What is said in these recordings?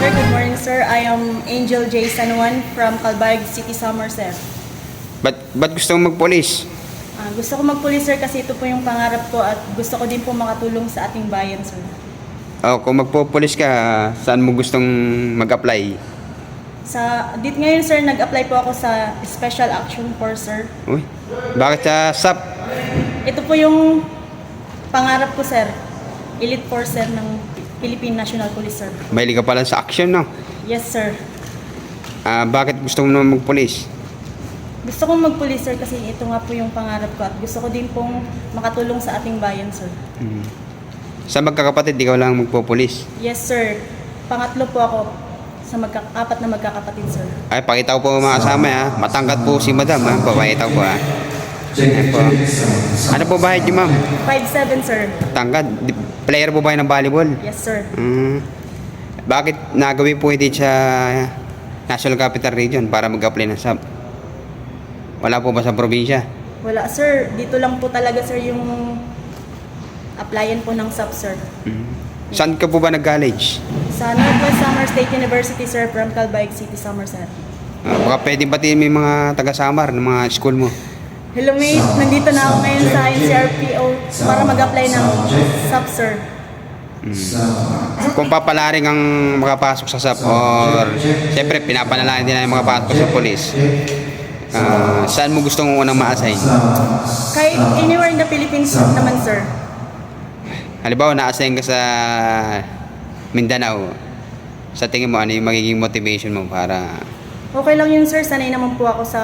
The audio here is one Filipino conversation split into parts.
Sir, good morning, sir. I am Angel J. Sanuan from Calbayog City, Somerset. Ba't gusto mong magpulis? Gusto ko magpulis, sir, kasi ito po yung pangarap ko at gusto ko din po makatulong sa ating bayan, sir. Kung magpupulis ka, saan mo gustong mag-apply? Dito ngayon, sir, nag-apply po ako sa Special Action Force, sir. Uy, bakit sa SAP? Ito po yung pangarap ko, sir. Elite Force, sir, ng Philippine National Police, sir. Mahilig ka pala sa action, no? Yes, sir. Bakit gusto mo naman magpulis? Gusto kong magpulis, sir, kasi ito nga po yung pangarap ko at gusto ko din pong makatulong sa ating bayan, sir. Sa magkakapatid, ikaw lang magpupulis. Yes, sir. Pangatlo po ako sa apat na magkakapatid, sir. Ay, pakita ko po mga kasama, ha? Matangkat po si madam, ha? Pakita ko, ha? Ayan po. Ano po ba niyo, ma'am? 5'7", sir. Tangkad. Player po ba ng volleyball? Yes, sir. Bakit nagawin po hindi sa National Capital Region para mag-apply ng SAP? Wala po ba sa probinsya? Wala, sir. Dito lang po talaga, sir, yung applyan po ng SAP, sir. Saan ka po ba nag-college? Sa Northwest Samar State University, sir, from Calbayog City, Somerset. Baka pwede batiin mo yung mga taga-Samar ng mga school mo. Hello, mate. Nandito na ako ngayon sa NCRPO para mag-apply ng SAP, sir. Kung papalaring ang makapasok sa SAP or siyempre pinapanalangin din ang makapasok sa police, saan mo gustong unang ma-assign? Kahit anywhere in the Philippines naman, sir. Halimbawa, na-assign ka sa Mindanao. Sa tingin mo, ano yung magiging motivation mo para... Okay lang yun, sir. Sanay naman po ako sa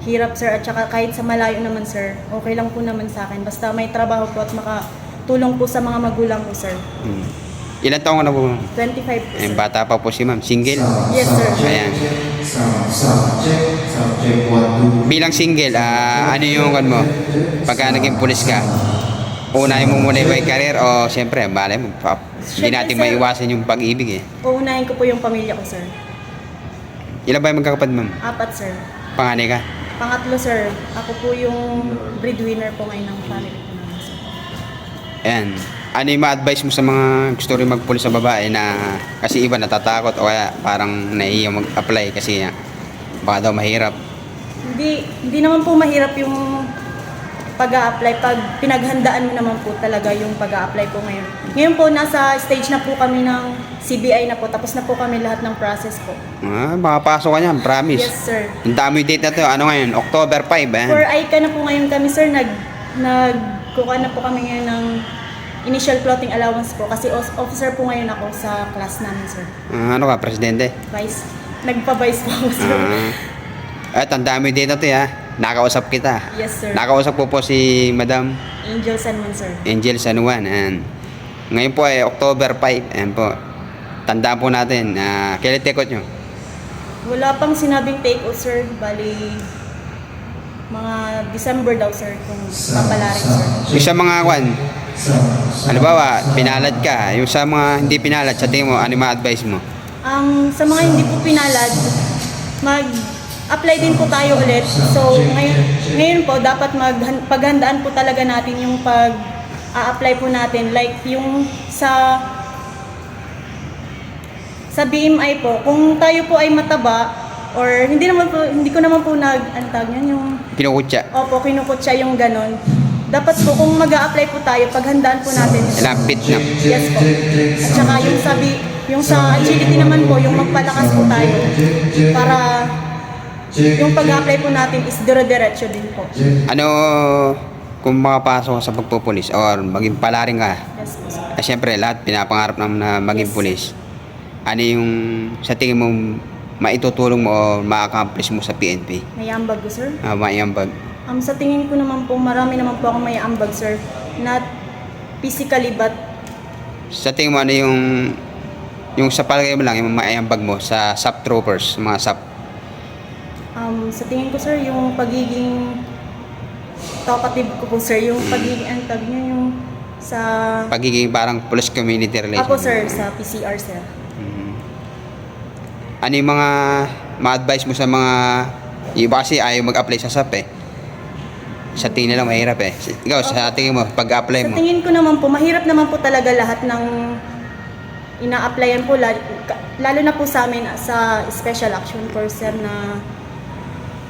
hirap, sir. At saka kahit sa malayo naman, sir. Okay lang po naman sa akin. Basta may trabaho po at makatulong po sa mga magulang ko, sir. Ilan taong ka na po? 25 po, sir. Bata pa po si ma'am. Single? Yes, sir. Ayan. Bilang single, ano yung kan mo? Pagka naging pulis ka, unahin mo muna yung career o siyempre, malay mo, hindi natin Siyempre, sir, maiwasan yung pag-ibig eh. Uunahin ko po yung pamilya ko, sir. Ilan ba yung magkakapatid, ma'am? 4, sir. Panganay ka? Pangatlo, sir. Ako po yung breadwinner po ngayon ng family ko naman, sir. Ayan. Ano yung ma-advise mo sa mga gusto rin magpulis sa babae na kasi iba natatakot o kaya parang naiiyak mag-apply kasi baka daw mahirap? Hindi naman po mahirap yung pag-a-apply pag pinaghandaan mo naman po talaga yung pag-a-apply po ngayon. Ngayon po, nasa stage na po kami ng CBI na po. Tapos na po kami lahat ng process po. Makapasok ka niyan, promise. Yes, sir. Ang dami date na to. Ano ngayon? October 5, eh? For ICA na po ngayon kami, sir. Nagkuha na po kami ngayon ng initial clothing allowance po. Kasi officer po ngayon ako sa class namin, sir. Ano ka, presidente? Vice. Nagpa-vice po ako, sir. At ang dami date na to, ha? Nakausap kita. Yes, sir. Nakausap po si Madam Angel Sanman, sir. Angel Sanuan. Ayan. Ngayon po ay October 5. Ayan po. Tandaan po natin. Kailan take out nyo? Wala pang sinabing take out, sir. Bali, mga December daw, sir, kung papalarin, sir. Yung sa mga kwan, halimbawa, pinalad ka. Yung sa mga hindi pinalad, sa tingin mo, ano yung ma-advise mo? Sa mga hindi po pinalad, mag-apply din po tayo ulit. So, ngayon po, dapat paghandaan po talaga natin yung pag-a-apply po natin. Like, yung sa BMI po, kung tayo po ay mataba, or hindi ko naman po ano tawag yun, yung... Kinukutya. Opo, kinukutya yung ganon. Dapat po, kung mag-a-apply po tayo, paghandaan po natin. Lapit na. Yes po. At saka yung sa agility naman po, yung magpalakas po tayo para yung pag-apply po natin is dire-diretso din po. Ano kung makapasok ka sa pagpupulis or maging palaring ka? Yes po, sir. Siyempre, lahat pinapangarap naman na maging Yes. pulis. Ano yung sa tingin mo maitutulong mo o ma-accomplish mo sa PNP? May ambag ko, sir. Maiambag. Sa tingin ko naman po, marami naman po akong may ambag, sir. Not physically, but Sa tingin mo, ano yung sa palagay mo lang, yung maiambag mo sa SAP troopers, mga SAP? sa tingin ko, sir, yung pagiging talkative ko po, sir. Yung pagiging, ang tag niyo, yung sa... Pagiging parang police community relation. Apo, sir, sa PCR, sir. Ano yung mga ma-advise mo sa mga iba kasi ayaw mag-apply sa SAP eh. Sa tingin nila mahirap eh. Ikaw, sa tingin mo, pag-apply mo? Sa tingin ko naman po, mahirap naman po talaga lahat ng ina-applyan po, lalo na po sa amin sa Special Action Force sir na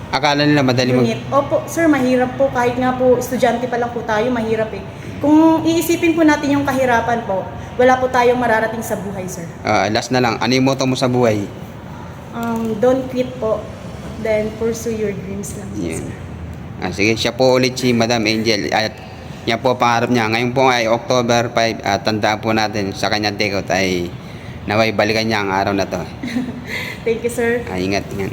Akala nila madali unit. Opo, sir, mahirap po. Kahit nga po, estudyante pa lang po tayo, mahirap eh. Kung iisipin po natin yung kahirapan po, wala po tayong mararating sa buhay, sir. Last na lang, ano yung motto mo sa buhay? Don't quit po. Then pursue your dreams lang. Yun. Sige, siya po ulit si Madam Angel. At yan po pangarap niya. Ngayon po ay October 5. At tandaan po natin sa kanyang takeout ay naway balikan niya ang araw na to. Thank you, sir. Ingat, ingat.